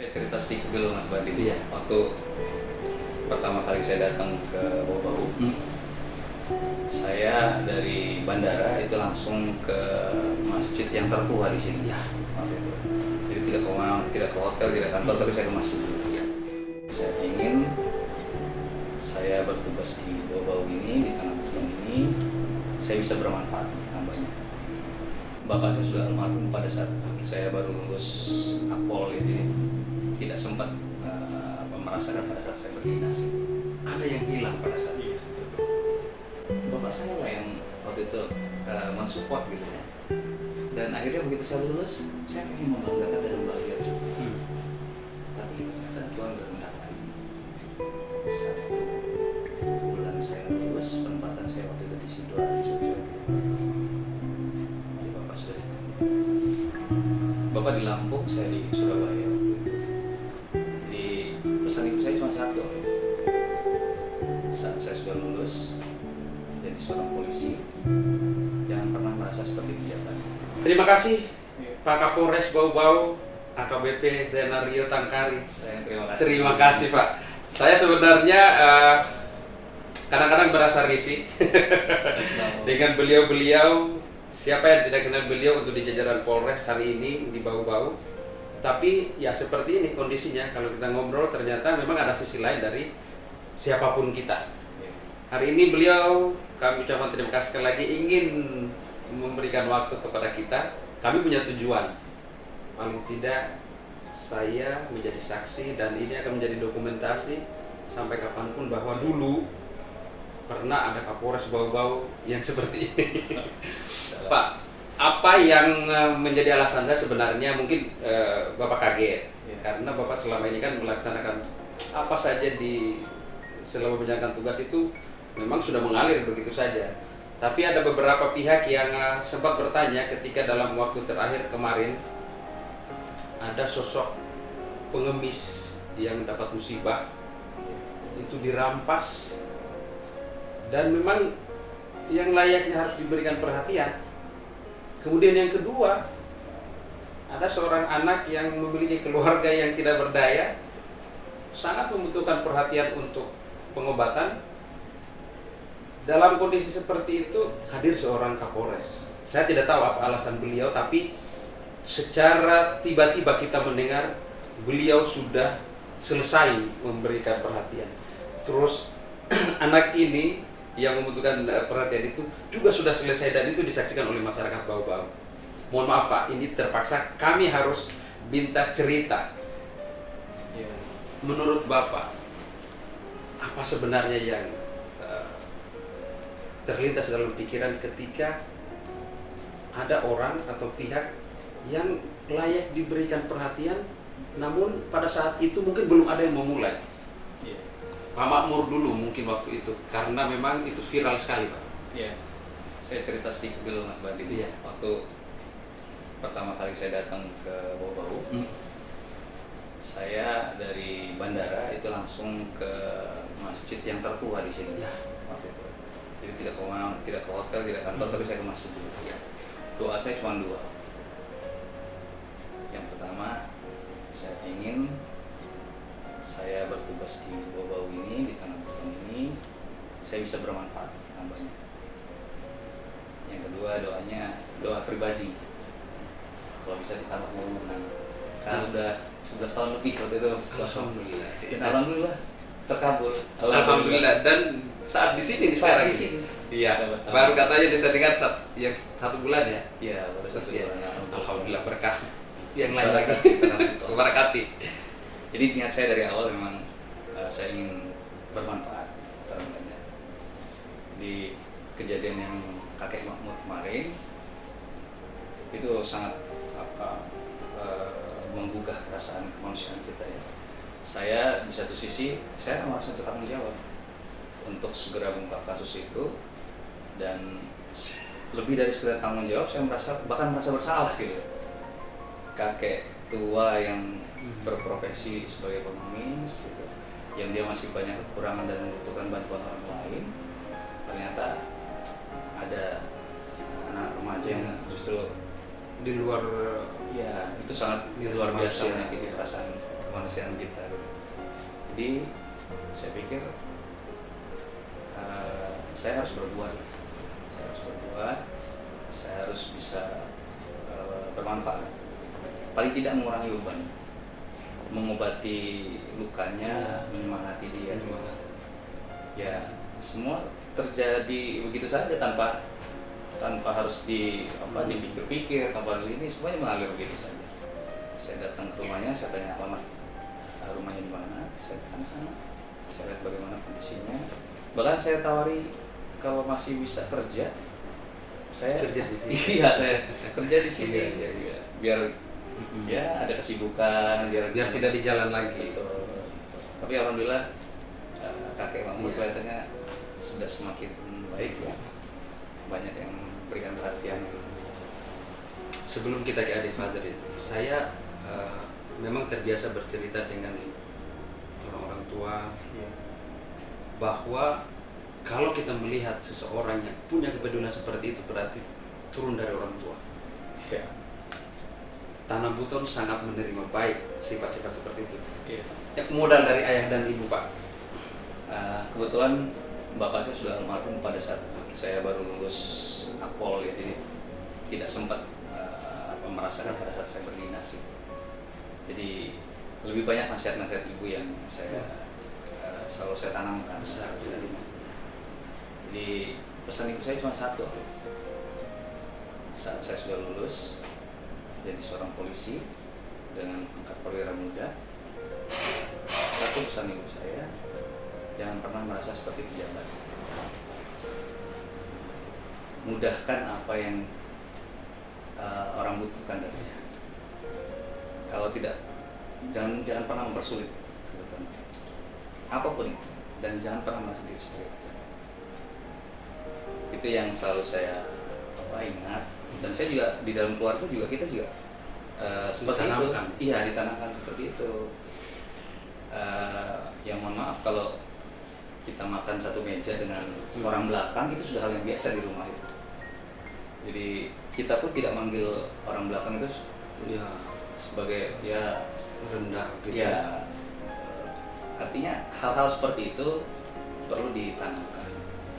Saya cerita sedikit dulu Mas Bandi. Iya. Waktu pertama kali saya datang ke Bau-Bau, saya dari bandara itu langsung ke masjid yang tertua di sini. Ya. Waktu itu. Jadi tidak ke hotel, tidak kantor, tapi saya ke masjid. Ya. Saya ingin saya bertugas di Bau-Bau ini, di tanah gunung ini, saya bisa bermanfaat tambahnya. Bapak saya sudah almarhum pada saat saya baru lulus Akpol ini, tidak sempat merasakan pada saat saya berdinas. Ada yang hilang pada saat itu. Bapak saya lah yang waktu itu mensupport gitu ya. Dan akhirnya begitu saya lulus, saya pengen membanggakan dan membahagiakan. Tapi ternyata Tuhan berkehendak lain. 1 bulan saya lulus, penempatan saya waktu itu di Sidoarjo. Jadi Bapak sudah Bapak di Lampung, saya di Surabaya. Di pesan ibu saya cuma satu. Saat saya sudah lulus jadi seorang polisi, jangan pernah merasa seperti pejabat. Terima kasih Pak Kapolres Bau-Bau, AKBP Zenario Tangkari. Saya terima kasih. Terima kasih Pak. Saya sebenarnya kadang-kadang berasa risih dengan beliau-beliau. Siapa yang tidak kenal beliau untuk di jajaran Polres hari ini di Bau-Bau. Tapi ya seperti ini kondisinya. Kalau kita ngobrol ternyata memang ada sisi lain dari siapapun kita. Hari ini beliau, kami ucapkan terima kasih sekali lagi, ingin memberikan waktu kepada kita. Kami punya tujuan, paling tidak saya menjadi saksi dan ini akan menjadi dokumentasi sampai kapanpun bahwa dulu pernah ada Kapolres Bau-Bau yang seperti ini. Pak, apa yang menjadi alasan saya sebenarnya mungkin Bapak kaget karena Bapak selama ini kan melaksanakan apa saja selama menjalankan tugas itu memang sudah mengalir begitu saja. Tapi ada beberapa pihak yang sempat bertanya ketika dalam waktu terakhir kemarin ada sosok pengemis yang dapat musibah itu dirampas dan memang yang layaknya harus diberikan perhatian. Kemudian yang kedua, ada seorang anak yang memiliki keluarga yang tidak berdaya, sangat membutuhkan perhatian untuk pengobatan. Dalam kondisi seperti itu hadir seorang Kapolres. Saya tidak tahu apa alasan beliau, tapi secara tiba-tiba kita mendengar beliau sudah selesai memberikan perhatian. Terus anak ini yang membutuhkan perhatian itu juga sudah selesai dan itu disaksikan oleh masyarakat Bau-Bau. Mohon maaf Pak, ini terpaksa kami harus minta cerita. Menurut Bapak, apa sebenarnya yang terlintas dalam pikiran ketika ada orang atau pihak yang layak diberikan perhatian, namun pada saat itu mungkin belum ada yang memulai? Pak Makmur dulu mungkin waktu itu, karena memang itu viral sekali Pak. Iya, saya cerita sedikit dulu Mas Bandi. Iya. Waktu pertama kali saya datang ke Bau-Bau, saya dari bandara itu langsung ke masjid yang tertua di sini. Ya. Waktu itu. Jadi tidak ke hotel, tidak kantor, tapi saya ke masjid dulu. Ya. Doa saya cuma 2. Yang pertama, saya ingin saya bertugas di Bau-Bau ini, di tanah gunung ini, saya bisa bermanfaat tambahnya. Yang kedua, doa pribadi. Kalau bisa ditambah momen, karena sudah 11 tahun lebih waktu itu. Alhamdulillah. Alhamdulillah terkabul. Alhamdulillah. Dan saat di sini sekarang. Di sini. Iya. Baru katanya disandingkan yang 1 bulan ya. Iya, baru Terus 1 ya. bulan. Alhamdulillah berkah. Yang lain lagi. Berkati. Jadi niat saya dari awal memang saya ingin bermanfaat terhadapnya. Di kejadian yang kakek Makmur kemarin itu sangat menggugah perasaan kemanusiaan kita ya. Saya di satu sisi saya merasa bertanggung jawab untuk segera mengungkap kasus itu, dan lebih dari sekedar tanggung jawab, saya bahkan merasa bersalah gitu. Kakek tua yang berprofesi sebagai pengemis gitu, yang dia masih banyak kekurangan dan membutuhkan bantuan orang lain, ternyata ada anak remaja yang justru di luar ya itu sangat luar biasa menyakiti perasaan kemanusiaan kita gitu. Jadi saya pikir saya harus berbuat, saya harus bisa bermanfaat, paling tidak mengurangi beban, mengobati lukanya, menyemangati dia. Ya semua terjadi begitu saja tanpa harus dipikir-pikir, tanpa harus ini, semuanya mengalir begitu saja. Saya datang ke rumahnya, saya tanya alamat rumahnya di mana, saya datang sana, saya lihat bagaimana kondisinya, bahkan saya tawari kalau masih bisa kerja, saya kerja di sini. Iya, saya kerja di sini. Iya. Biar ya ada kesibukan, biar tidak di jalan lagi. Gitu. Tapi alhamdulillah kakek Mahmud Iya. kelihatannya sudah semakin baik ya, banyak yang memberikan perhatian. Sebelum kita ke Adik Fazrin, saya memang terbiasa bercerita dengan orang-orang tua bahwa kalau kita melihat seseorang yang punya kepedulian seperti itu berarti turun dari orang tua. Ya. Tanah Buton sangat menerima baik sifat-sifat seperti itu. Ya. Modal dari ayah dan ibu, Pak. Kebetulan bapak saya sudah almarhum pada saat saya baru lulus Akpol, ya, jadi tidak sempat merasakan pada saat saya berdinas. Jadi lebih banyak nasihat-nasihat ibu yang selalu saya tanamkan. Jadi pesan ibu saya cuma satu, saat saya sudah lulus jadi seorang polisi dengan pangkat perwira muda, satu pesan ibu saya, jangan pernah merasa seperti pejabat. Mudahkan apa yang orang butuhkan darinya. Kalau tidak, jangan pernah mempersulit apapun itu, dan jangan pernah merasa diri seperti pejabat. Itu yang selalu saya ingat, dan saya juga di dalam keluarga juga kita juga seperti itu. Iya, ditanamkan seperti itu. Yang mohon maaf kalau kita makan satu meja dengan orang belakang itu sudah hal yang biasa di rumah itu. Jadi kita pun tidak manggil orang belakang itu Ya, sebagai ya rendah gitu. ya, artinya hal-hal seperti itu perlu ditanamkan,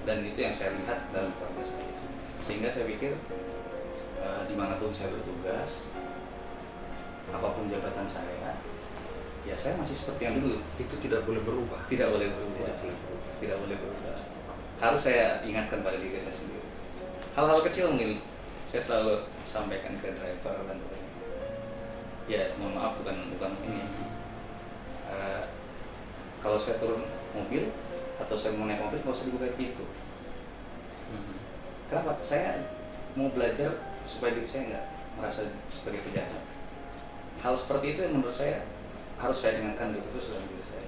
dan itu yang saya lihat dalam keluarga saya. Sehingga saya pikir dimanapun saya bertugas, apapun jabatan saya, ya saya masih seperti yang dulu. Itu tidak boleh berubah. Tidak boleh berubah. Tidak boleh berubah. Harus saya ingatkan pada diri saya sendiri. Hal-hal kecil mungkin saya selalu sampaikan ke driver dan ya mohon maaf bukan ini. Kalau saya turun mobil atau saya mau naik mobil nggak usah dibuka pintu. Kenapa? Saya mau belajar supaya diri saya nggak merasa sebagai pejabat. Hal seperti itu yang menurut saya harus saya ingatkan terus dalam diri saya.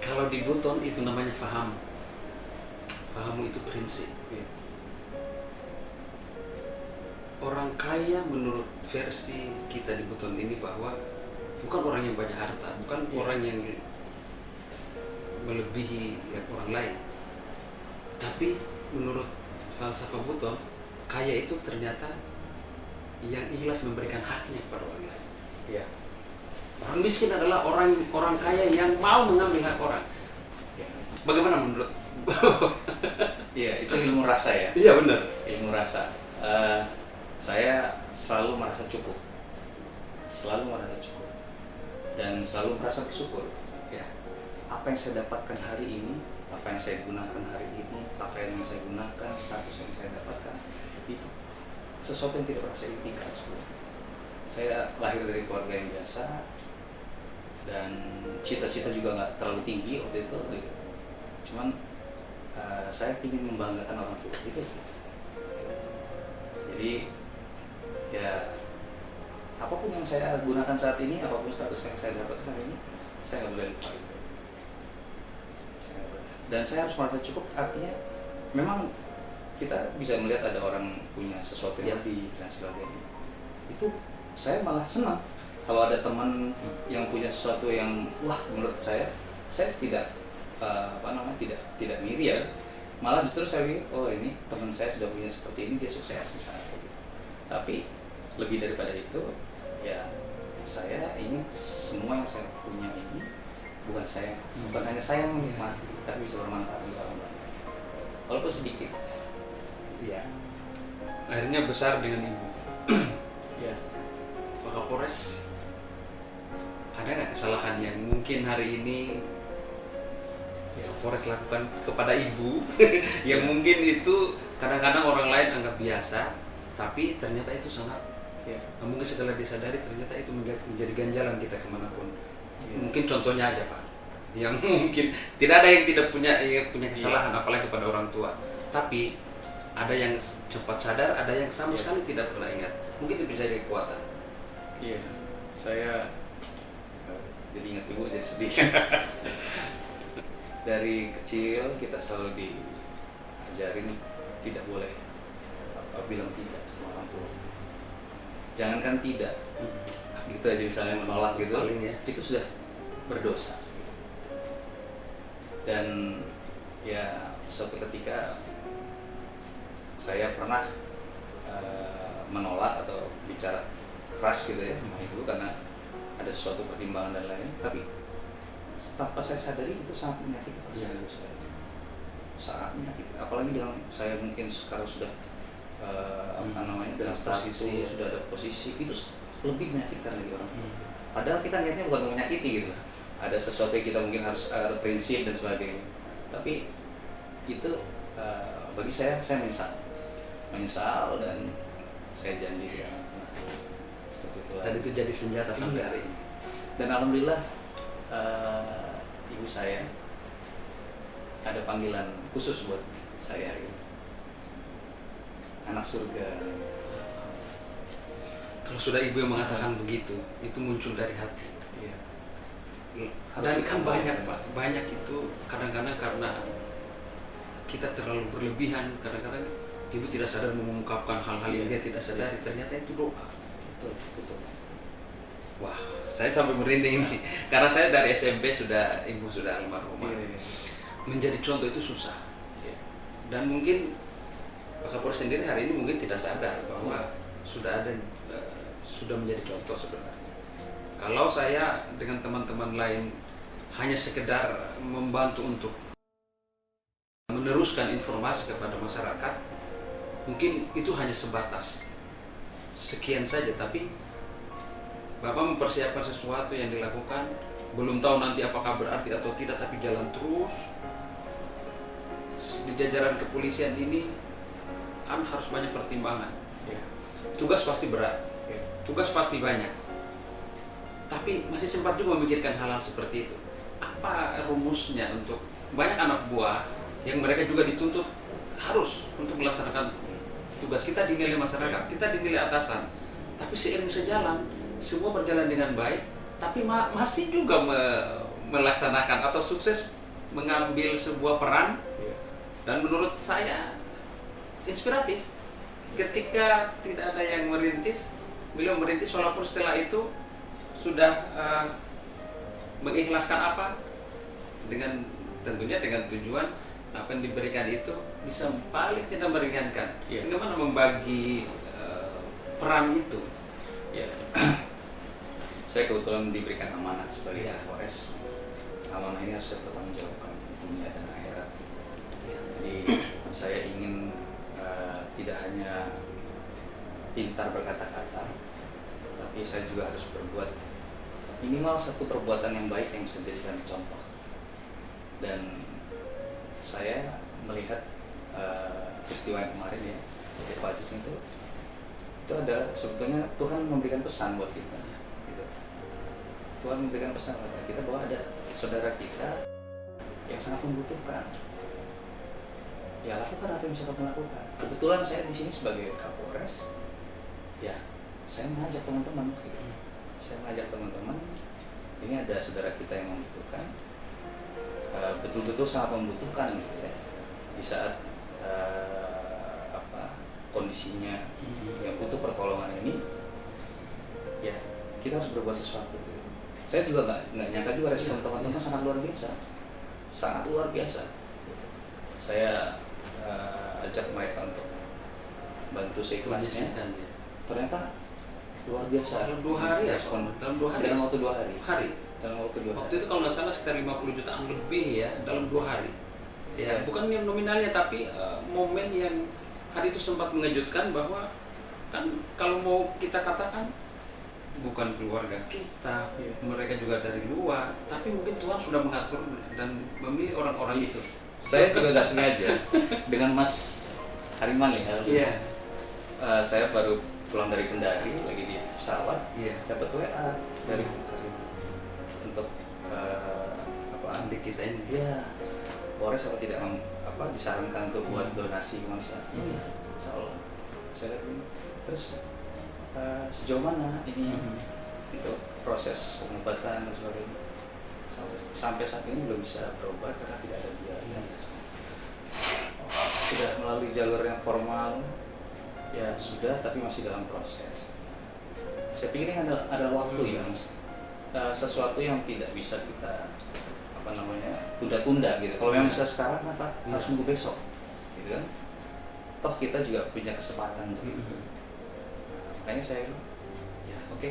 Kalau di Buton itu namanya faham. Fahamu itu prinsip. Iya. Orang kaya menurut versi kita di Buton ini bahwa bukan orang yang banyak harta, bukan orang yang melebihi orang lain. Tapi menurut falsafah Buton, kaya itu ternyata yang ikhlas memberikan haknya kepada orang lain. Iya. Orang miskin adalah orang kaya yang mau mengambil hak orang. Ya. Bagaimana menurut? Iya, itu ilmu rasa ya. Iya benar. Ilmu rasa. Saya selalu merasa cukup, dan selalu merasa bersyukur. Ya, apa yang saya dapatkan hari ini, apa yang saya gunakan hari ini, pakaian yang saya gunakan, status yang saya dapatkan, itu sesuatu yang tidak pernah saya impikan sebelumnya. Saya lahir dari keluarga yang biasa, dan cita-cita juga nggak terlalu tinggi waktu itu. Cuman saya ingin membanggakan orang tua itu. Jadi ya apapun yang saya gunakan saat ini, apapun status yang saya dapatkan hari ini, saya nggak boleh lupa itu. Dan saya harus merasa cukup, artinya memang kita bisa melihat ada orang punya sesuatu yang lebih dan sebagainya. Itu saya malah senang kalau ada teman yang punya sesuatu yang wah menurut saya tidak tidak miri ya, malah justru saya pikir oh ini teman saya sudah punya seperti ini, dia sukses misalnya gitu. Tapi lebih daripada itu ya saya ingin semua yang saya punya ini bukan hanya saya yang menikmati, tapi bisa bermanfaat untuk orang lain, walaupun sedikit. Ya. Akhirnya besar dengan ibu. Ya. Pak Kapolres, ada nggak kesalahan yang mungkin hari ini Kapolres lakukan kepada ibu yang mungkin itu kadang-kadang orang lain anggap biasa, tapi ternyata itu sangat mungkin setelah disadari ternyata itu menjadi ganjalan kita kemanapun. Mungkin contohnya aja Pak, yang mungkin tidak ada yang tidak punya kesalahan, apalagi kepada orang tua, tapi ada yang cepat sadar, ada yang sama sekali tidak pernah ingat. Mungkin itu bisa jadi kekuatan. Iya, saya jadi ingat ibu jadi sedih. Dari kecil kita selalu diajarin tidak boleh bilang tidak sama orang tua. Jangankan tidak, gitu aja misalnya menolak gitu, itu sudah berdosa. Dan ya suatu ketika saya pernah menolak atau bicara keras gitu ya sama ibu karena ada sesuatu pertimbangan dan lain, tapi tanpa saya sadari itu sangat menyakiti perasaan ibu saya, sangat menyakiti. Apalagi dengan saya mungkin sekarang sudah dengan posisi, sudah ada posisi, itu lebih menyakitkan lagi orang. Padahal kita niatnya bukan menyakiti gitu, ada sesuatu yang kita mungkin harus ada prinsip dan sebagainya, tapi itu bagi saya menyesal dan saya janji ya. Dan itu jadi senjata sampai hari ini. Dan alhamdulillah ibu saya ada panggilan khusus buat saya gitu. Anak surga. Kalau sudah ibu yang mengatakan begitu, itu muncul dari hati. Iya. Dan kan banyak Pak, banyak itu kadang-kadang karena kita terlalu berlebihan, kadang-kadang ibu tidak sadar mengungkapkan hal-hal yang dia tidak sadari, ternyata itu doa. Betul. Wah, saya sampai merinding ini karena saya dari SMP ibu sudah almarhumah. Menjadi contoh itu susah. Dan mungkin Pak Kapolres sendiri hari ini mungkin tidak sadar bahwa sudah menjadi contoh sebenarnya. Kalau saya dengan teman-teman lain hanya sekedar membantu untuk meneruskan informasi kepada masyarakat, mungkin itu hanya sebatas sekian saja, tapi Bapak mempersiapkan sesuatu yang dilakukan, belum tahu nanti apakah berarti atau tidak, tapi jalan terus. Di jajaran kepolisian ini kan harus banyak pertimbangan. Tugas pasti berat, tugas pasti banyak, tapi masih sempat juga memikirkan hal-hal seperti itu. Apa rumusnya untuk banyak anak buah yang mereka juga dituntut harus untuk melaksanakan tugas. Kita dinilai masyarakat, kita dinilai atasan, tapi seiring sejalan semua berjalan dengan baik, tapi masih juga melaksanakan atau sukses mengambil sebuah peran. Dan menurut saya inspiratif ketika tidak ada yang merintis, beliau merintis walaupun setelah itu sudah mengikhlaskan apa, dengan tentunya dengan tujuan apa yang diberikan itu bisa paling tidak meringankan. Bagaimana membagi peran itu? Saya kebetulan diberikan amanah sebagai Kapolres. Amanah ini harus saya pertanggungjawabkan dunia dan akhirat. Jadi saya ingin tidak hanya pintar berkata-kata, tapi saya juga harus berbuat minimal satu perbuatan yang baik yang bisa dijadikan contoh. Dan saya melihat peristiwa yang kemarin ya, di Pajak itu ada sebetulnya Tuhan memberikan pesan buat kita. Gitu. Tuhan memberikan pesan buat kita bahwa ada saudara kita yang sangat membutuhkan. Ya lakukan apa yang bisa kamu lakukan. Kebetulan saya di sini sebagai Kapolres, ya saya mengajak teman-teman. Gitu. Saya mengajak teman-teman, ini ada saudara kita yang membutuhkan, betul-betul sangat membutuhkan gitu ya. Di saat kondisinya yang butuh pertolongan ini, ya kita harus berbuat sesuatu. Gitu. Saya juga nggak nyangka juga respon teman-teman sangat luar biasa. Saya ajak mereka untuk bantu seikhlasnya. Ternyata luar biasa. Dalam 2 hari ya, Respon. dalam 2 hari. Dalam waktu 2 hari. Hari. Dalam waktu 2 hari. Waktu itu kalau nggak salah sekitar 50 jutaan lebih ya dalam 2 hari. Ya, Ya. bukan yang nominalnya tapi momen yang hari itu sempat mengejutkan bahwa kan kalau mau kita katakan bukan keluarga kita, Iya. mereka juga dari luar, tapi mungkin Tuhan sudah mengatur dan memilih orang-orang itu. Saya juga nggak sengaja dengan Mas Hariman ya. Iya. Saya baru pulang dari Kendari, lagi di pesawat, Iya. dapat WA dari Hariman untuk apa? Adik kita ini. Ya, Polres apa tidak disarankan untuk buat donasi kemanusiaan. Iya, insya Allah. Saya lihat ini. Terus sejauh mana ini untuk proses pengobatan dan sebagainya. Sampai saat ini belum bisa berobat karena tidak ada biaya. Sudah melalui jalur yang formal, ya sudah, tapi masih dalam proses. Saya pikir ini ada waktu ya, Mas. Sesuatu yang tidak bisa kita tunda-tunda gitu. Kalau memang bisa sekarang, kenapa harus nunggu besok, gitu kan? Toh kita juga punya kesempatan untuk itu. Makanya saya bilang, ya oke.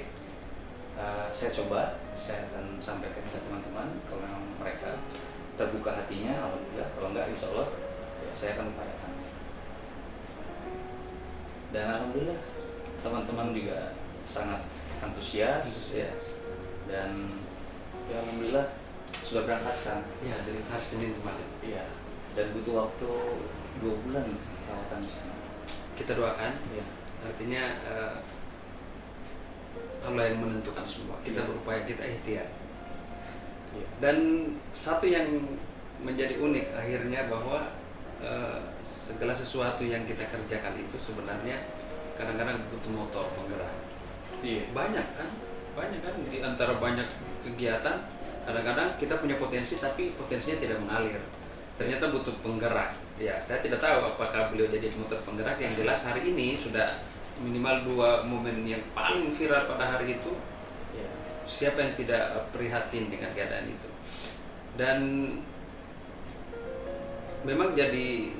Saya coba, saya akan sampaikan ke teman-teman kalau memang mereka terbuka hatinya, alhamdulillah. Kalau enggak, insya Allah ya saya akan upayakan. Dan alhamdulillah teman-teman juga sangat antusias. Dan ya alhamdulillah sudah berangkat sekarang. Ya, dari hari Senin kemarin. Iya. Dan butuh waktu 2 bulan perawatan di sana. Kita doakan. Iya. Artinya Allah yang menentukan semua. Kita Iya. berupaya, kita ikhtiar. Iya. Dan satu yang menjadi unik akhirnya bahwa segala sesuatu yang kita kerjakan itu sebenarnya kadang-kadang butuh motor penggerak. Iya. Banyak kan di antara banyak kegiatan kadang-kadang kita punya potensi tapi potensinya tidak mengalir. Ternyata butuh penggerak. Ya, saya tidak tahu apakah beliau jadi motor penggerak. Yang jelas hari ini sudah minimal 2 momen yang paling viral pada hari itu. Iya. Siapa yang tidak prihatin dengan keadaan itu? Dan memang jadi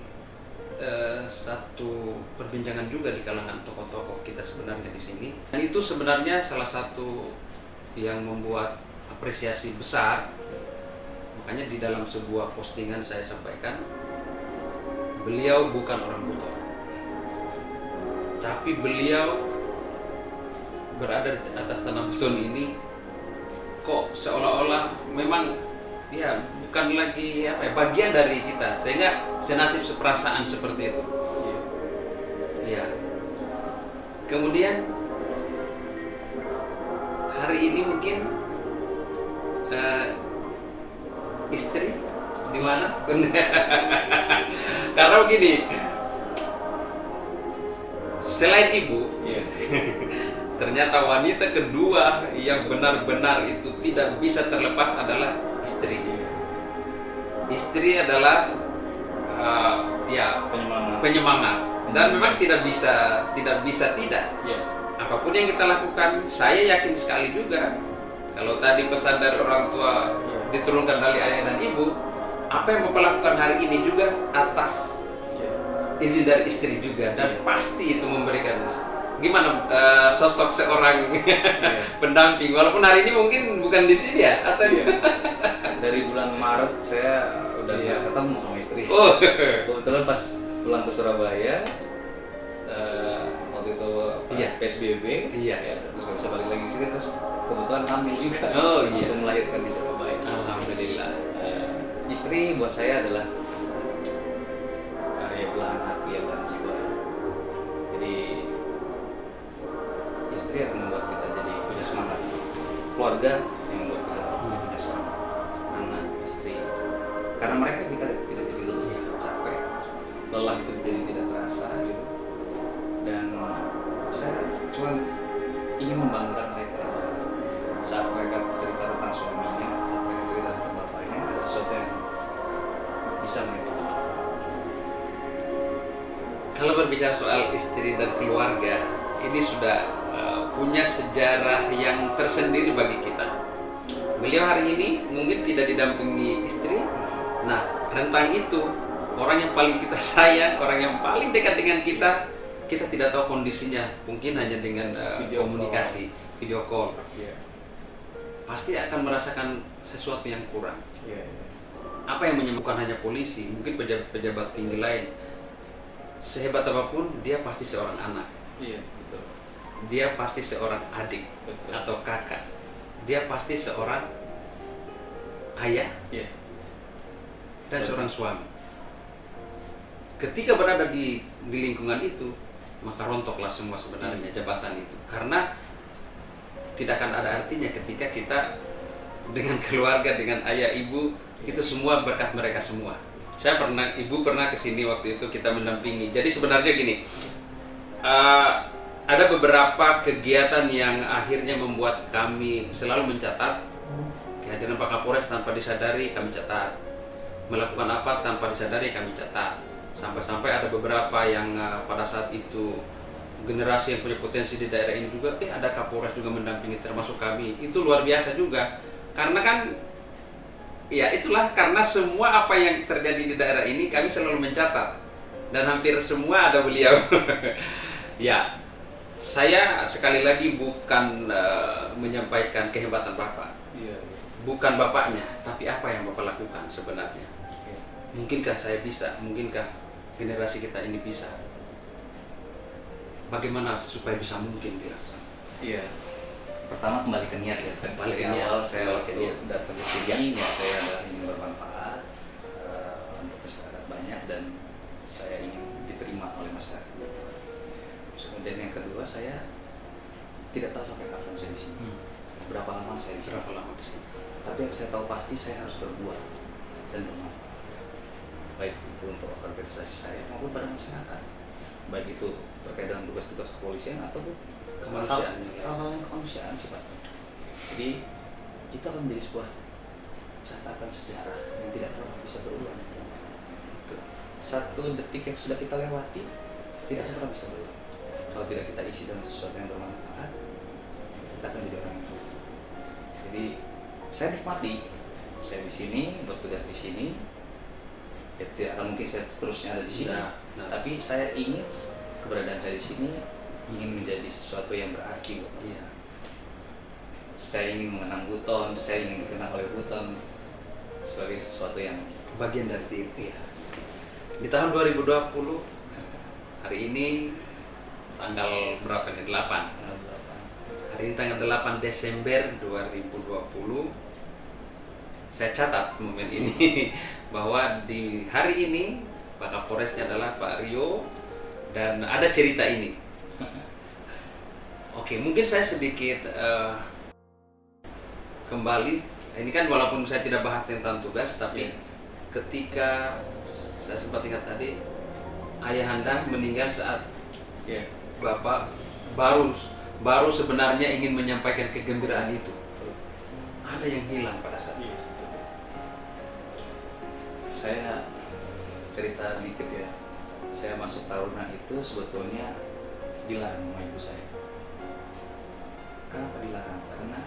satu perbincangan juga di kalangan tokoh-tokoh kita sebenarnya di sini. Dan itu sebenarnya salah satu yang membuat apresiasi besar. Makanya di dalam sebuah postingan saya sampaikan, beliau bukan orang buta, tapi beliau berada di atas tanah beton ini kok seolah-olah memang ya bukan lagi bagian dari kita, sehingga senasib seperasaan seperti itu. Ya. Kemudian hari ini mungkin istri di mana? Karena begini, selain ibu, ternyata wanita kedua yang benar-benar itu tidak bisa terlepas adalah istri. Istri adalah penyemangat dan memang tidak bisa tidak. Apapun yang kita lakukan, saya yakin sekali juga kalau tadi pesan dari orang tua diturunkan dari ayah dan ibu, apa yang Bapak lakukan hari ini juga atas izin dari istri juga, dan pasti itu memberikan gimana sosok seorang pendamping, walaupun hari ini mungkin bukan di sini ya atau dari bulan Maret saya udah nggak ketemu sama istri. Kebetulan pas pulang ke Surabaya waktu itu PSBB, terus nggak bisa balik lagi sini, terus kebetulan hamil juga, langsung melahirkan di Surabaya. Alhamdulillah. Istri buat saya adalah belahan hati, belahan jiwa. Jadi istri akan membuat kita jadi punya semangat. Keluarga yang membuat kita punya semangat. Anak, istri. Karena mereka kita tidak jadi capek. Lelah itu jadi tidak terasa gitu. Dan saya cuma ingin membanggakan mereka saat mereka cerita tentang suaminya, saat mereka cerita tentang bapaknya, ada sesuatu yang bisa mereka. Kalau berbicara soal istri dan keluarga, ini sudah punya sejarah yang tersendiri bagi kita. Beliau hari ini mungkin tidak didampingi istri. Nah, rentang itu orang yang paling kita sayang, orang yang paling dekat dengan kita, kita tidak tahu kondisinya, mungkin hanya dengan Video komunikasi, video call, Iya. pasti akan merasakan sesuatu yang kurang. Iya. Apa yang menyembuhkan hanya polisi, mungkin pejabat tinggi lain. Sehebat apapun, dia pasti seorang anak. Iya, betul. Dia pasti seorang adik Betul. atau kakak. Dia pasti seorang ayah Iya. dan Betul. seorang suami. Ketika berada di lingkungan itu, maka rontoklah semua sebenarnya jabatan itu. Karena tidak akan ada artinya ketika kita dengan keluarga, dengan ayah, ibu, itu semua berkat mereka semua. Ibu pernah kesini waktu itu, kita mendampingi. Jadi sebenarnya gini, ada beberapa kegiatan yang akhirnya membuat kami selalu mencatat. Kehadiran Pak Kapolres tanpa disadari kami catat. Melakukan apa tanpa disadari kami catat. Sampai-sampai ada beberapa yang pada saat itu generasi yang punya potensi di daerah ini juga, ada Kapolres juga mendampingi, termasuk kami. Itu luar biasa juga. Karena kan, ya itulah, karena semua apa yang terjadi di daerah ini kami selalu mencatat. Dan hampir semua ada beliau. Ya, saya sekali lagi bukan menyampaikan kehebatan Bapak. Iya. Bukan bapaknya, tapi apa yang Bapak lakukan sebenarnya. Iya. Mungkinkah saya bisa? Mungkinkah generasi kita ini bisa? Bagaimana supaya bisa mungkin dilakukan? Iya. Pertama kembali ke niat ya. Kembali ke Dari niat. awal saya Kembali ke waktu niat. datang ke sini ya saya adalah ingin bermanfaat untuk masyarakat banyak dan saya ingin diterima oleh masyarakat. Terus kemudian yang kedua, saya tidak tahu sampai kapan saya di sini. Berapa lama saya di sini? Berapa lama di sini? Tapi yang saya tahu pasti saya harus berbuat dan bermanfaat. Baik itu untuk organisasi saya maupun pada masyarakat. Baik itu terkait dengan tugas-tugas kepolisian ataupun Kemanusiaan. hal-hal yang kemanusiaan sifatnya. Jadi itu akan menjadi sebuah catatan sejarah yang tidak pernah bisa berulang. Satu detik yang sudah kita lewati tidak akan pernah bisa berulang. Kalau tidak kita isi dengan sesuatu yang bermanfaat, kita akan jadi orang yang buruk. Jadi saya nikmati, saya di sini bertugas di sini. Ya, tidak akan mungkin saya seterusnya ada di sini. Nah. Tapi saya ingin keberadaan saya di sini ingin menjadi sesuatu yang berarti. Iya. Saya ingin mengenang Buton, saya ingin dikenal oleh Buton sebagai sesuatu yang Bagian dari diri. iya. Di tahun 2020, hari ini tanggal berapa nih? 8. Hari ini tanggal 8 Desember 2020. Saya catat momen ini bahwa di hari ini Pak Kapolresnya adalah Pak Rio dan ada cerita ini. Oke, mungkin saya sedikit kembali. Ini kan walaupun saya tidak bahas tentang tugas, tapi ketika saya sempat ingat tadi, ayahanda meninggal saat Bapak baru sebenarnya ingin menyampaikan kegembiraan itu. Ada yang hilang pada saat itu. Saya cerita dikit ya. Saya masuk Taruna itu sebetulnya dilarang sama ibu saya. Kenapa dilarang? Karena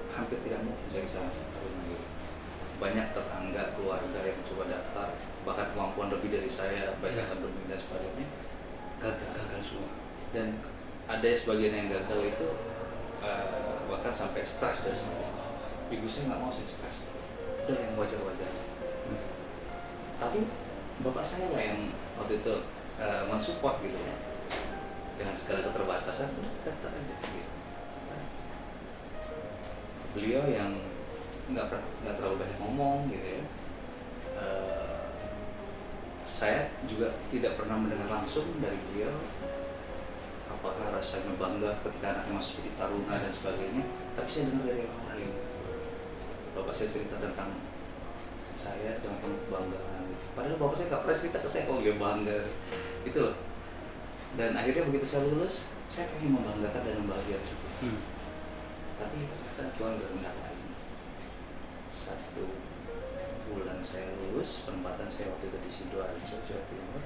hampir tidak mungkin saya bisa masuk Taruna itu. Banyak tetangga, keluarga yang coba daftar, bahkan kemampuan lebih dari saya, baik akademik dan sebagainya, gagal semua. Dan ada sebagian yang gagal itu bahkan sampai stres dan sebagainya. Ibu saya nggak mau saya stres. Udah yang wajar-wajar. Tapi bapak saya lah yang waktu itu mensupport gitu ya, dengan segala keterbatasan, tetap aja gitu. Beliau yang nggak terlalu banyak ngomong gitu ya. Saya juga tidak pernah mendengar langsung dari beliau apakah rasanya bangga ketika anaknya masuk jadi taruna dan sebagainya. Tapi saya dengar dari orang lain. Bapak saya cerita tentang saya dengan penuh kebanggaan. Padahal bapak saya nggak pernah cerita ke saya kalau dia bangga, gitu loh. Dan akhirnya begitu saya lulus, saya pengen membanggakan dan membahagiakan. Tapi ternyata Tuhan berkehendak lain. 1 bulan saya lulus, penempatan saya waktu itu di Sidoarjo, Jawa Timur.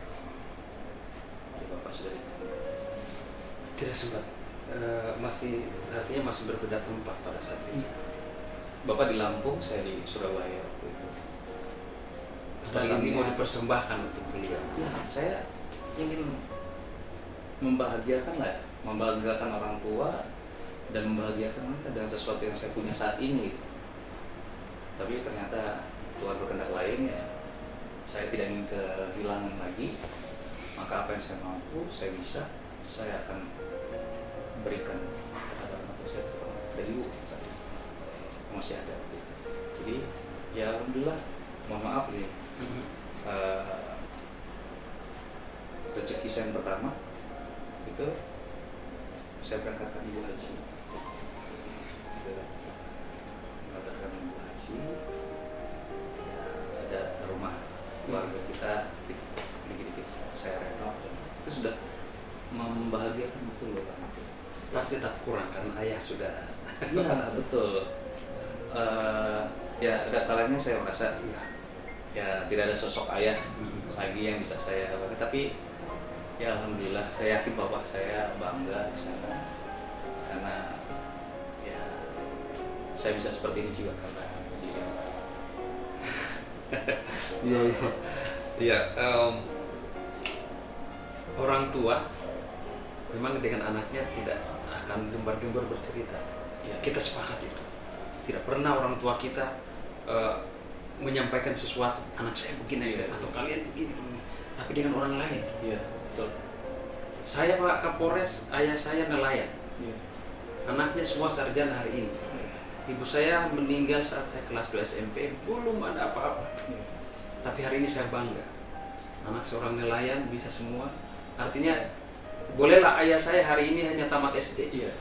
Jadi bapak sudah diterima. Tidak sempat, artinya masih berbeda tempat pada saat itu. Bapak di Lampung, saya di Surabaya waktu itu. Dan ini mau dipersembahkan untuk beliau. Ya, saya ingin membahagiakan lah ya, membahagiakan orang tua dan membahagiakan mereka dengan sesuatu yang saya punya saat ini gitu. Tapi ternyata Tuhan berkehendak lain ya, saya tidak ingin kehilangan lagi, maka apa yang saya mampu, saya bisa, saya akan berikan kepada orang tua saya, dari ibu saat ini masih ada gitu. Jadi ya alhamdulillah, mohon maaf nih, rezeki saya yang pertama itu saya berangkatkan ibu haji, berangkatkan ibu haji, ya, ada rumah keluarga kita dikit-dikit saya renov, itu sudah membahagiakan betul loh Pak. Tapi tak kurang karena ayah sudah. Iya betul. Ya ada kalanya saya merasa ya tidak ada sosok ayah lagi yang bisa saya bangga, tapi ya alhamdulillah saya yakin bapak saya bangga di sana karena ya saya bisa seperti ini juga karena dia. Iya, orang tua memang dengan anaknya tidak akan gembar-gembar bercerita. Ya. Kita sepakat itu. Tidak pernah orang tua kita menyampaikan sesuatu, anak saya begini atau kalian begini, tapi dengan orang lain. Iya, betul. Saya Pak Kapolres, ayah saya nelayan. Iya. Anaknya semua sarjana hari ini. Ibu saya meninggal saat saya kelas 2 SMP, belum ada apa-apa. Iya. Tapi hari ini saya bangga. Anak seorang nelayan bisa semua. Artinya bolehlah ayah saya hari ini hanya tamat SD. Iya.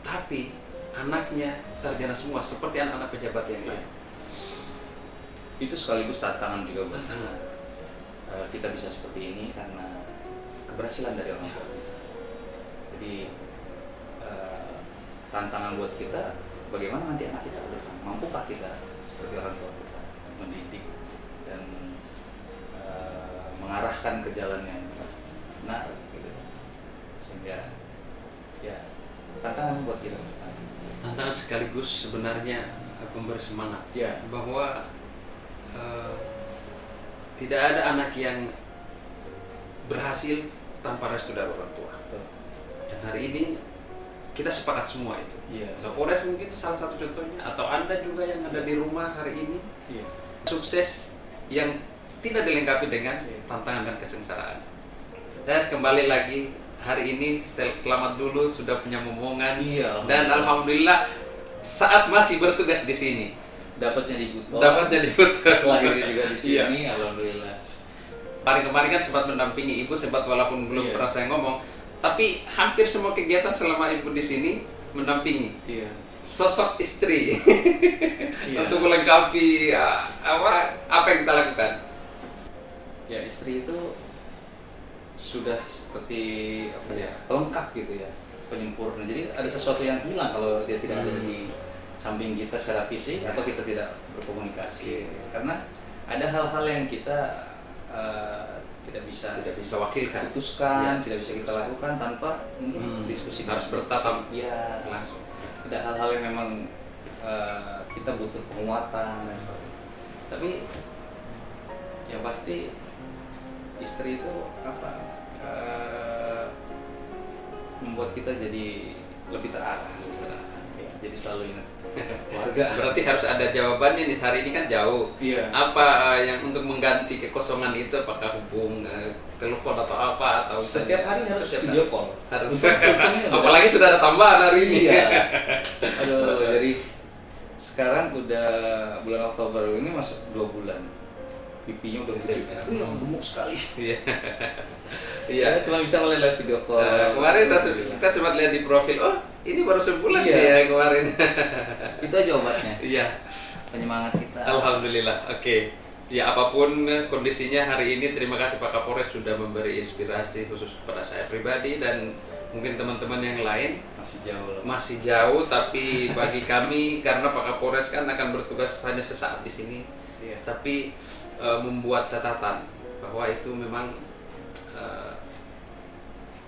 Tapi anaknya sarjana semua seperti anak-anak pejabat yang lain. Itu sekaligus tantangan juga buat Tantangan. kita bisa seperti ini karena keberhasilan dari orang tua kita. Jadi tantangan buat kita bagaimana nanti anak kita ke depan, mampukah kita seperti orang tua kita mendidik dan mengarahkan ke jalan yang benar gitu. Sehingga ya tantangan buat kita. Tantangan sekaligus sebenarnya memberi semangat Ya. bahwa tidak ada anak yang berhasil tanpa restu dari orang tua. Dan hari ini kita sepakat semua itu. Iya. Kapolres mungkin salah satu contohnya, atau Anda juga yang ada di rumah hari ini, Iya. sukses yang tidak dilengkapi dengan tantangan dan kesengsaraan. Saya kembali lagi hari ini, selamat dulu sudah punya momongan. Iya, Dan alhamdulillah saat masih bertugas di sini. Dapat jadi buto. Dapat jadi putra. Lahir juga di sini, alhamdulillah. Kemarin kan sempat mendampingi ibu, sempat walaupun belum pernah saya ngomong, tapi hampir semua kegiatan selama ibu di sini mendampingi. Iya. Sosok istri Iya. untuk melengkapi apa yang kita lakukan. Ya istri itu sudah seperti apa ya, pelengkap gitu ya, penyempurna. Jadi ada sesuatu yang hilang kalau dia tidak ada di samping kita secara fisik atau kita tidak berkomunikasi. Karena ada hal-hal yang kita tidak bisa wakilkan, putuskan, tidak bisa kita lakukan tanpa diskusi. Harus bertatap ya langsung. Ada hal-hal yang memang kita butuh penguatan dan sebagainya. Tapi yang pasti istri itu membuat kita jadi lebih terarah. Ya, jadi selalu ingat keluarga. Berarti harus ada jawabannya nih, hari ini kan jauh. Iya. Apa yang untuk mengganti kekosongan itu, apakah telepon atau apa, atau Setiap hari harus video call. Harus. Apalagi sudah ada tambahan hari ini. Iya. Aduh, jadi sekarang udah bulan Oktober ini masuk 2 bulan. Pipinya udah gede. Gemuk sekali. Iya. Iya, cuma bisa melihat video call. Kemarin kita sempat lihat di profil, oh ini baru sebulan Iya. ya kemarin. Itu aja obatnya. Iya. Penyemangat kita. Alhamdulillah. Oke. Ya apapun kondisinya hari ini, terima kasih Pak Kapolres sudah memberi inspirasi khusus kepada saya pribadi dan mungkin teman-teman yang lain. Masih jauh, tapi bagi kami karena Pak Kapolres kan akan bertugas hanya sesaat di sini. Iya. Tapi membuat catatan bahwa itu memang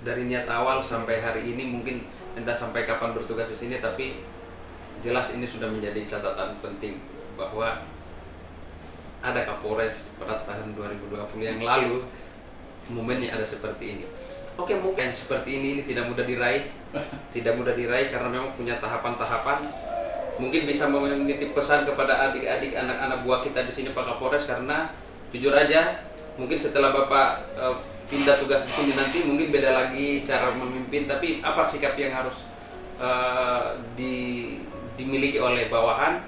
dari niat awal sampai hari ini, mungkin entah sampai kapan bertugas di sini, tapi jelas ini sudah menjadi catatan penting bahwa ada Kapolres pada tahun 2020 yang lalu momennya ada seperti ini. Oke, mungkin seperti ini tidak mudah diraih, tidak mudah diraih karena memang punya tahapan-tahapan. Mungkin bisa menitip pesan kepada adik-adik anak-anak buah kita di sini Pak Kapolres, karena jujur aja mungkin setelah Bapak pindah tugas di sini nanti mungkin beda lagi cara memimpin, tapi apa sikap yang harus dimiliki oleh bawahan,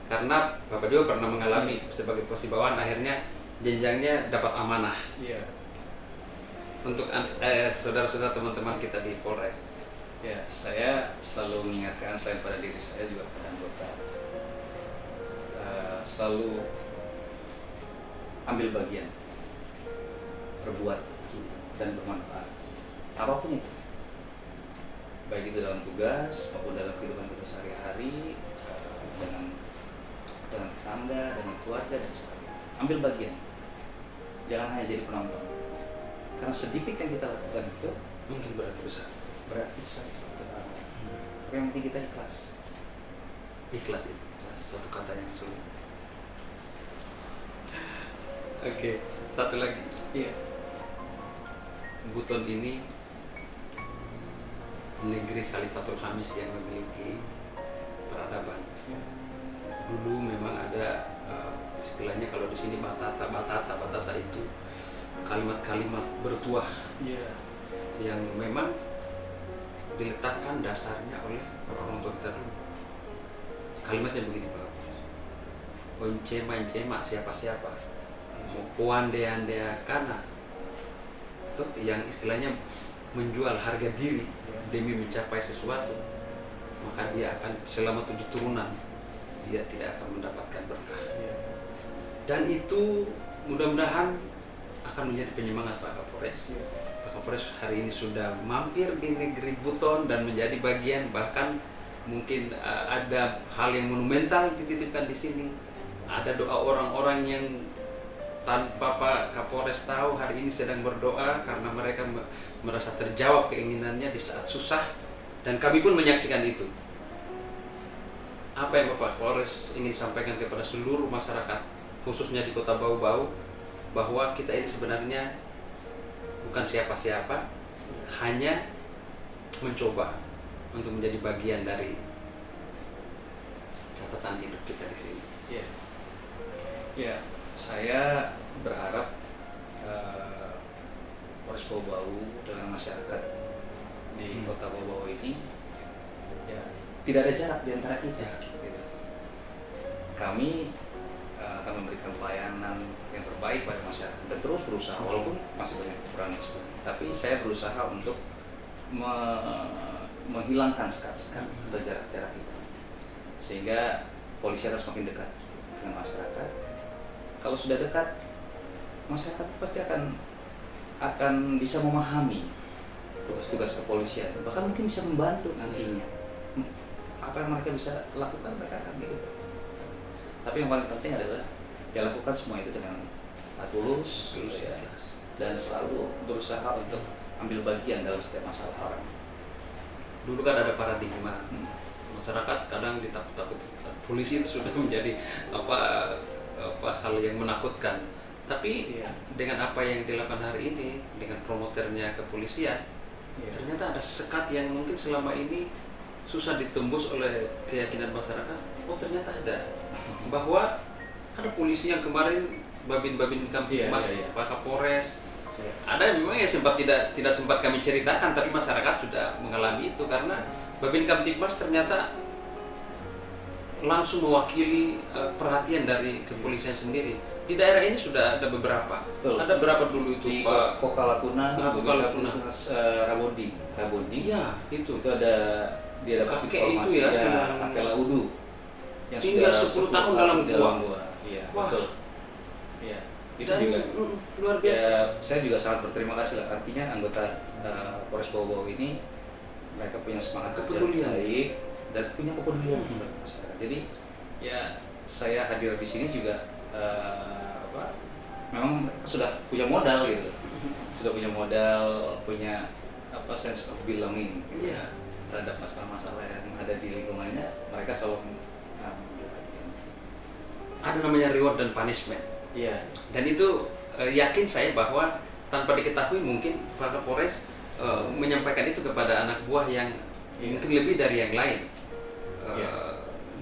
karena Bapak juga pernah mengalami sebagai posisi bawahan akhirnya jenjangnya dapat amanah. Iya. Untuk saudara-saudara teman-teman kita di Polres. Ya, saya selalu mengingatkan selain pada diri saya juga pada anggota, selalu ambil bagian, berbuat dan bermanfaat, apapun itu, baik itu dalam tugas maupun dalam kehidupan kita sehari-hari, dengan tetangga, dengan keluarga dan sebagainya. Ambil bagian, jangan hanya jadi penonton, karena sedikit yang kita lakukan itu Mungkin berarti besar. berarti besar. Tapi yang penting kita ikhlas. Ikhlas itu satu kata yang sulit. Oke, satu lagi. Iya. Buton ini negeri Khalifatul Khamis yang memiliki peradaban. Dulu memang ada istilahnya kalau di sini batata itu kalimat-kalimat bertuah yang memang diletakkan dasarnya oleh orang tua kita dulu. Kalimatnya begini Pak, oncema siapa-siapa, puandea kana, itu yang istilahnya menjual harga diri demi mencapai sesuatu, maka dia akan selama 7 turunan dia tidak akan mendapatkan berkah. Dan itu mudah-mudahan akan menjadi penyemangat Pak Kapolres. Pak Kapolres hari ini sudah mampir di negeri Buton dan menjadi bagian, bahkan mungkin ada hal yang monumental dititipkan di sini. Ada doa orang-orang yang tanpa Pak Kapolres tahu hari ini sedang berdoa karena mereka merasa terjawab keinginannya di saat susah, dan kami pun menyaksikan itu. Apa yang Bapak Kapolres ingin sampaikan kepada seluruh masyarakat, khususnya di Kota Bau-Bau, bahwa kita ini sebenarnya bukan siapa-siapa, hanya mencoba untuk menjadi bagian dari catatan hidup kita di sini. Iya. Ya, saya berharap Polres Bau-Bau dengan masyarakat di Kota Bau-Bau ini ya tidak ada jarak di antara kita. Gitu. Kami akan memberikan pelayanan yang terbaik pada masyarakat dan terus berusaha, walaupun masih banyak kekurangan, tapi saya berusaha untuk menghilangkan sekat-sekat atau jarak-jarak itu, sehingga polisi harus semakin dekat dengan masyarakat. Kalau sudah dekat, masyarakat pasti akan bisa memahami tugas-tugas kepolisian, bahkan mungkin bisa membantu nantinya. Apa yang mereka bisa lakukan, mereka akan gitu. Tapi yang paling penting adalah ya lakukan semua itu dengan tulus ya, dan selalu berusaha untuk ambil bagian dalam setiap masalah orang. Dulu kan ada paradigma masyarakat kadang ditakut-takuti, polisi itu sudah menjadi hal yang menakutkan. Tapi dengan apa yang dilakukan hari ini, dengan promoternya kepolisian, ternyata ada sekat yang mungkin selama ini susah ditembus oleh keyakinan masyarakat. Oh, ternyata ada, bahwa ada polisi yang kemarin Babin Kamtibmas, Pak Kapolres, ada memang ya tidak sempat kami ceritakan, tapi masyarakat sudah mengalami itu karena Babin Kamtibmas ternyata langsung mewakili perhatian dari kepolisian sendiri. Di daerah ini sudah ada beberapa. Betul. Ada berapa dulu itu di Pak? Kokalakuna, Rabodi. Ya, itu ada dia dapat kakek informasi itu kakek Laudu yang tinggal sudah 10 tahun dalam gua. Iya, Wah. betul. Iya, itu Dan juga luar biasa. ya, saya juga sangat berterima kasih lah. Artinya anggota Polres Bau-Bau ini mereka punya semangat kerja Kepedulian. baik dan punya kepedulian terhadap masyarakat. Jadi ya saya hadir di sini juga memang sudah punya modal gitu, sudah punya modal, punya sense of belonging gitu, Iya. terhadap masalah-masalah yang ada di lingkungannya. Mereka selalu Ada namanya reward dan punishment. iya. Dan itu yakin saya bahwa tanpa diketahui mungkin Pak Kapolres menyampaikan itu kepada anak buah yang mungkin lebih dari yang lain.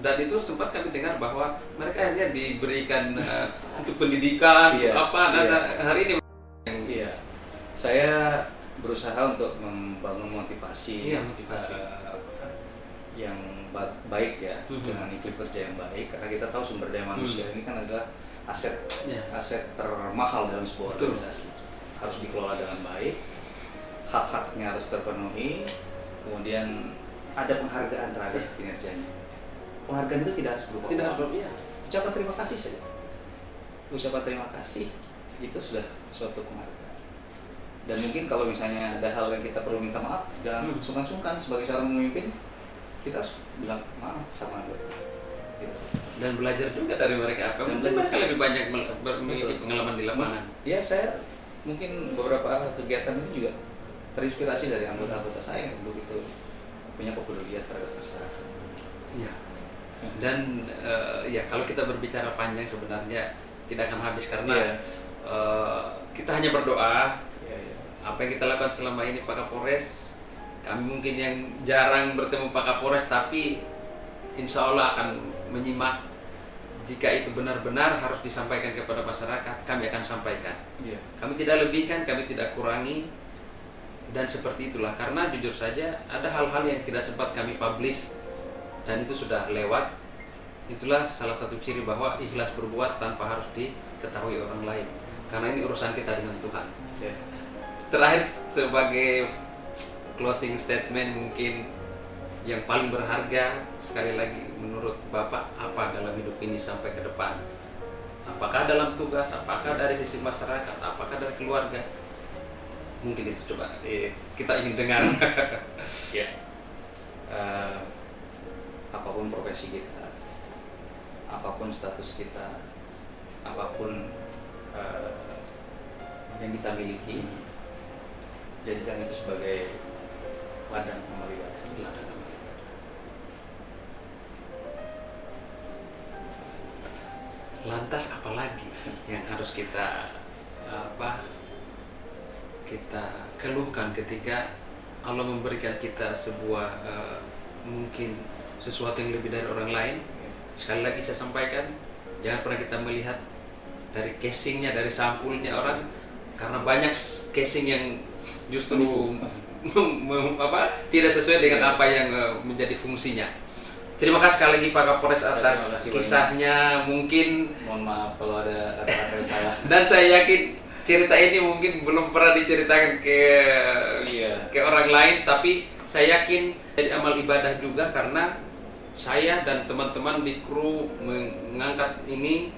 Dan itu sempat kami dengar bahwa mereka akhirnya diberikan untuk pendidikan, hari ini saya berusaha untuk membangun motivasi, yang baik ya, dengan iklim kerja yang baik, karena kita tahu sumber daya manusia ini kan adalah aset termahal dalam sebuah organisasi. Harus dikelola dengan baik, hak-haknya harus terpenuhi, kemudian ada penghargaan terhadap kinerjanya. Penghargaan itu tidak harus berupa ucapan terima kasih saja. Ucapan terima kasih itu sudah suatu penghargaan. Dan mungkin kalau misalnya ada hal yang kita perlu minta maaf, jangan sungkan-sungkan. Sebagai seorang pemimpin, kita harus bilang maaf sama gitu. Dan belajar juga dari mereka. Mereka lebih banyak memiliki pengalaman di lapangan. Ya, saya mungkin beberapa kegiatan itu juga terinspirasi dari anggota-anggota saya yang begitu punya kepedulian terhadap masyarakat. Ya. Dan kalau kita berbicara panjang sebenarnya tidak akan habis karena kita hanya berdoa. Apa yang kita lakukan selama ini Pak Kapolres, kami mungkin yang jarang bertemu Pak Kapolres, tapi insya Allah akan menyimak. Jika itu benar-benar harus disampaikan kepada masyarakat, kami akan sampaikan. Kami tidak lebihkan, kami tidak kurangi. Dan seperti itulah, karena jujur saja ada hal-hal yang tidak sempat kami publish dan itu sudah lewat. Itulah salah satu ciri bahwa ikhlas berbuat tanpa harus diketahui orang lain, karena ini urusan kita dengan Tuhan. Terakhir, sebagai closing statement mungkin yang paling berharga, sekali lagi menurut Bapak, apa dalam hidup ini sampai ke depan? Apakah dalam tugas, apakah dari sisi masyarakat, apakah dari keluarga? Mungkin itu coba kita ingin dengar. Apapun profesi kita, apapun status kita, apapun yang kita miliki, jadikan itu sebagai ladang amal ibadah. Lantas apalagi yang harus kita keluhkan ketika Allah memberikan kita sebuah mungkin sesuatu yang lebih dari orang lain? Sekali lagi saya sampaikan, jangan pernah kita melihat dari casingnya, dari sampulnya orang, karena banyak casing yang justru tidak sesuai dengan apa yang menjadi fungsinya. Terima kasih sekali lagi Pak Kapolres atas kisahnya. Mungkin mohon maaf kalau ada kata-kata yang salah. Dan saya yakin cerita ini mungkin belum pernah diceritakan ke orang lain, tapi saya yakin jadi amal ibadah juga, karena saya dan teman-teman di kru mengangkat ini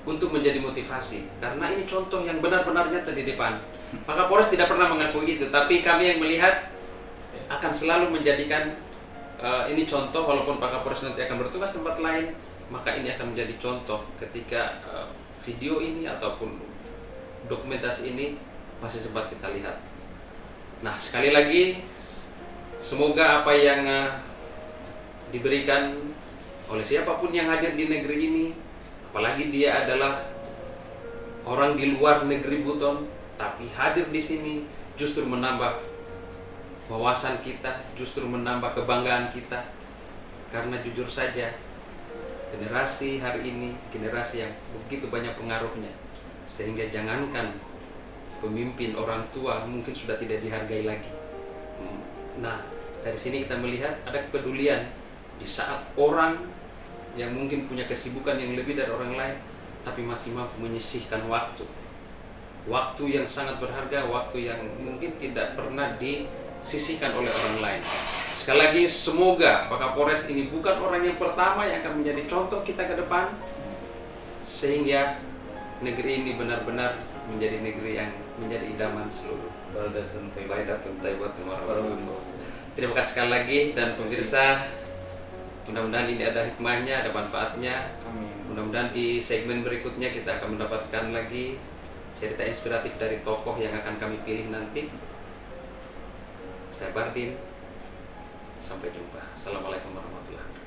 untuk menjadi motivasi, karena ini contoh yang benar-benar nyata di depan. Pak Kapolres tidak pernah mengakui itu, tapi kami yang melihat akan selalu menjadikan ini contoh. Walaupun Pak Kapolres nanti akan bertugas tempat lain, maka ini akan menjadi contoh ketika video ini ataupun dokumentasi ini masih sempat kita lihat. Nah, sekali lagi semoga apa yang diberikan oleh siapapun yang hadir di negeri ini, apalagi dia adalah orang di luar negeri Buton, tapi hadir di sini justru menambah wawasan kita, justru menambah kebanggaan kita. Karena jujur saja, generasi hari ini generasi yang begitu banyak pengaruhnya, sehingga jangankan pemimpin, orang tua mungkin sudah tidak dihargai lagi. Nah, dari sini kita melihat ada kepedulian di saat orang yang mungkin punya kesibukan yang lebih dari orang lain, tapi masih mampu menyisihkan waktu yang sangat berharga, waktu yang mungkin tidak pernah disisihkan oleh orang lain. Sekali lagi, semoga Pak Kapolres ini bukan orang yang pertama yang akan menjadi contoh kita ke depan, sehingga negeri ini benar-benar menjadi negeri yang menjadi idaman seluruh. Terima kasih sekali lagi, dan pemirsa, mudah-mudahan ini ada hikmahnya, ada manfaatnya. Mudah-mudahan di segmen berikutnya kita akan mendapatkan lagi cerita inspiratif dari tokoh yang akan kami pilih nanti. Saya Bardin, sampai jumpa. Assalamualaikum warahmatullahi wabarakatuh.